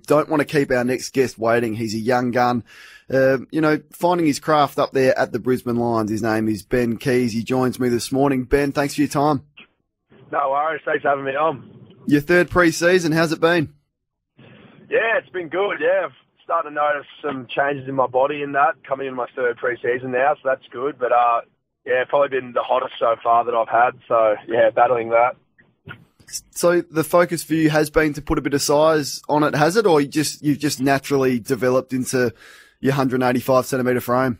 don't want to keep our next guest waiting. He's a young gun, finding his craft up there at the Brisbane Lions. His name is Ben Keays. He joins me this morning. Ben, thanks for your time. No worries. Thanks for having me on. Your third pre-season, how's it been? Yeah, it's been good. Yeah, I've started to notice some changes in my body in that, coming into my third pre-season now, so that's good. But, probably been the hottest so far that I've had. So, yeah, battling that. So the focus for you has been to put a bit of size on it, has it? Or you've just naturally developed into your 185-centimetre frame?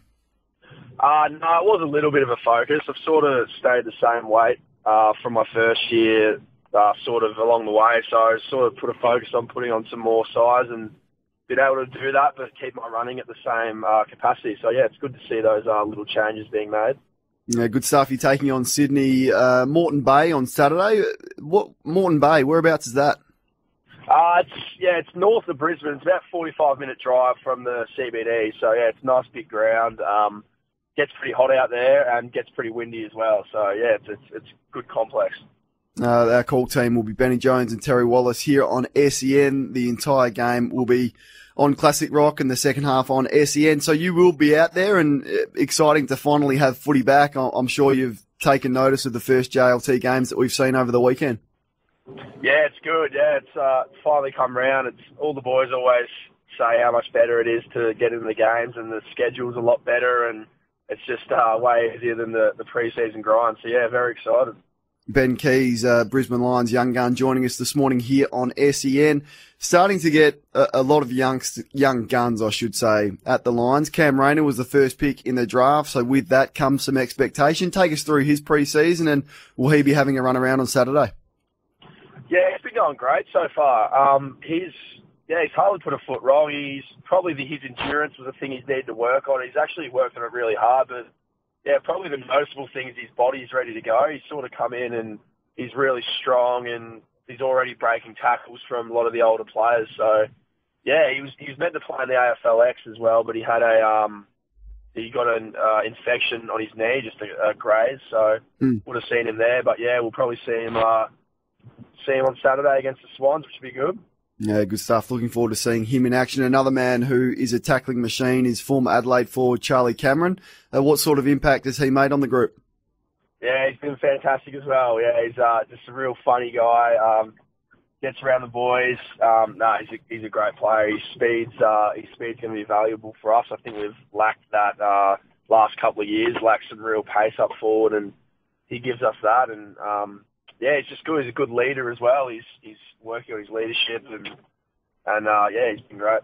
No, it was a little bit of a focus. I've sort of stayed the same weight from my first year sort of along the way. So I sort of put a focus on putting on some more size and been able to do that but keep my running at the same capacity. So, yeah, it's good to see those little changes being made. Yeah, good stuff. You're taking on Sydney, Moreton Bay on Saturday. What Moreton Bay? Whereabouts is that? It's north of Brisbane. It's about a 45-minute drive from the CBD. So yeah, it's nice big ground. Gets pretty hot out there and gets pretty windy as well. So yeah, it's a good complex. Our call team will be Benny Jones and Terry Wallace here on SEN. The entire game will be on Classic Rock and the second half on SEN. So you will be out there, and exciting to finally have footy back. I'm sure you've taken notice of the first JLT games that we've seen over the weekend. Yeah, it's good. Yeah, it's finally come round. It's all the boys always say how much better it is to get into the games, and the schedule's a lot better, and it's just way easier than the pre-season grind. So yeah, very excited. Ben Keays, Brisbane Lions young gun, joining us this morning here on SEN. Starting to get a lot of young guns, I should say, at the Lions. Cam Rayner was the first pick in the draft, so with that comes some expectation. Take us through his pre-season, and will he be having a run around on Saturday? Yeah, it's been going great so far. He's hardly put a foot wrong. He's probably his endurance was the thing he's needed to work on. He's actually worked on it really hard, but yeah, probably the noticeable thing is his body's ready to go. He's sort of come in and he's really strong, and he's already breaking tackles from a lot of the older players. So yeah, he was meant to play in the AFLX as well, but he had he got an infection on his knee, just a graze. So would have seen him there, but yeah, we'll probably see him on Saturday against the Swans, which would be good. Yeah, good stuff. Looking forward to seeing him in action. Another man who is a tackling machine is former Adelaide forward Charlie Cameron. What sort of impact has he made on the group? Yeah, he's been fantastic as well. Yeah, he's just a real funny guy. Gets around the boys. He's a great player. His speed's going to be valuable for us. I think we've lacked that last couple of years. Lacked some real pace up forward, and he gives us that. And yeah, he's just good. He's a good leader as well. He's working on his leadership, and he's been great.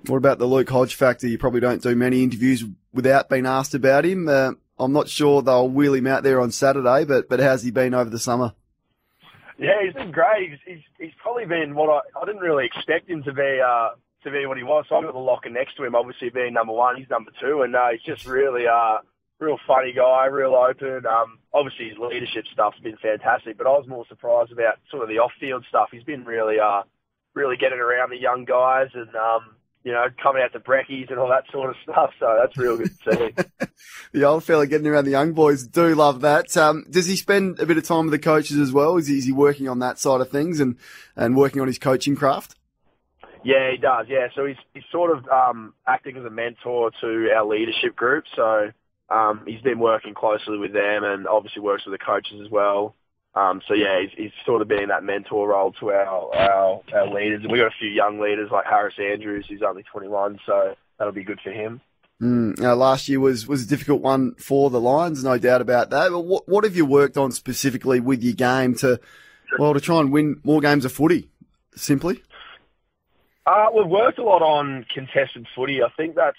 What about the Luke Hodge factor? You probably don't do many interviews without being asked about him. I'm not sure they'll wheel him out there on Saturday, but how's he been over the summer? Yeah, he's been great. He's probably been what I didn't really expect him to be what he was. So I've got the locker next to him, obviously being number one. He's number two, and he's just really real funny guy, real open. Obviously his leadership stuff's been fantastic, but I was more surprised about sort of the off-field stuff. He's been really getting around the young guys and, coming out to brekkies and all that sort of stuff. So that's real good to see. The old fella getting around the young boys, do love that. Does he spend a bit of time with the coaches as well? Is he working on that side of things and working on his coaching craft? Yeah, he does. Yeah. So he's sort of, acting as a mentor to our leadership group. So, he's been working closely with them and obviously works with the coaches as well. He's sort of being that mentor role to our leaders. And we've got a few young leaders like Harris Andrews, who's only 21, so that'll be good for him. Last year was a difficult one for the Lions, no doubt about that. But what have you worked on specifically with your game to try and win more games of footy, simply? We've worked a lot on contested footy. I think that's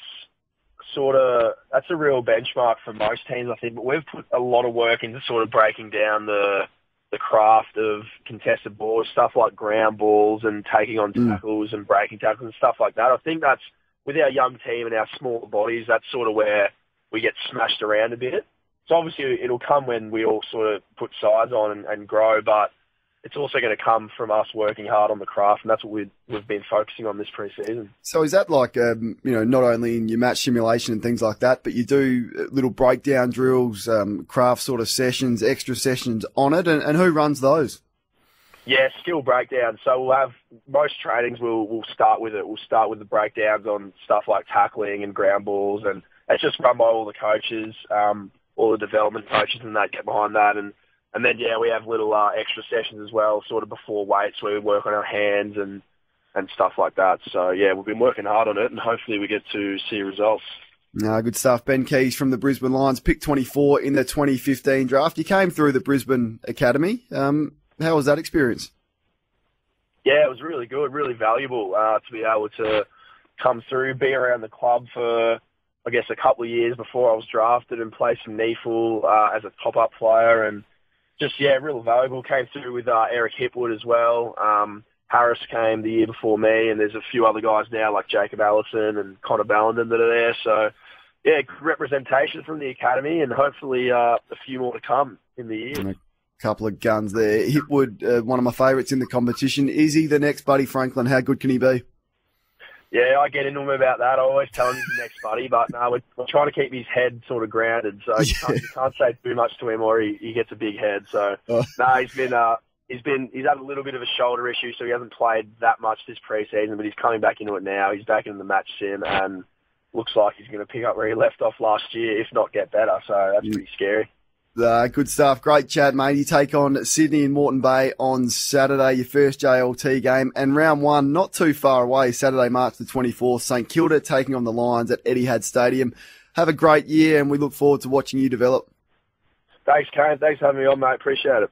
a real benchmark for most teams, I think. But we've put a lot of work into sort of breaking down the craft of contested balls, stuff like ground balls and taking on tackles and breaking tackles and stuff like that. I think that's, with our young team and our smaller bodies, that's sort of where we get smashed around a bit. So obviously it'll come when we all sort of put size on and grow, but it's also going to come from us working hard on the craft, and that's what we've been focusing on this pre-season. So is that like, not only in your match simulation and things like that, but you do little breakdown drills, craft sort of sessions, extra sessions on it, and who runs those? Yeah, skill breakdowns. So we'll have most trainings. We'll start with it. We'll start with the breakdowns on stuff like tackling and ground balls, and it's just run by all the coaches, all the development coaches, and that get behind that. And then we have little extra sessions as well, sort of before weights, where we work on our hands and stuff like that. So we've been working hard on it, and hopefully we get to see results. Good stuff. Ben Keays from the Brisbane Lions, picked 24 in the 2015 draft. You came through the Brisbane Academy. How was that experience? Yeah, it was really good, really valuable to be able to come through, be around the club for, I guess, a couple of years before I was drafted and play some NEFL as a top-up player. And just, real valuable. Came through with Eric Hipwood as well. Harris came the year before me, and there's a few other guys now like Jacob Allison and Connor Ballenden that are there. So, good representation from the academy, and hopefully a few more to come in the year. Couple of guns there. Hipwood, one of my favourites in the competition. Is he the next Buddy Franklin? How good can he be? Yeah, I get into him about that. I always tell him he's the next Buddy, but no, we're trying to keep his head sort of grounded, so you can't say too much to him or he gets a big head. So he's had a little bit of a shoulder issue, so he hasn't played that much this pre-season, but he's coming back into it now. He's back in the match sim and looks like he's going to pick up where he left off last year, if not get better. So that's pretty scary. Good stuff. Great chat, mate. You take on Sydney and Moreton Bay on Saturday, your first JLT game, and round one not too far away, Saturday, March the 24th, St Kilda taking on the Lions at Etihad Stadium. Have a great year, and we look forward to watching you develop. Thanks, Kane. Thanks for having me on, mate. Appreciate it.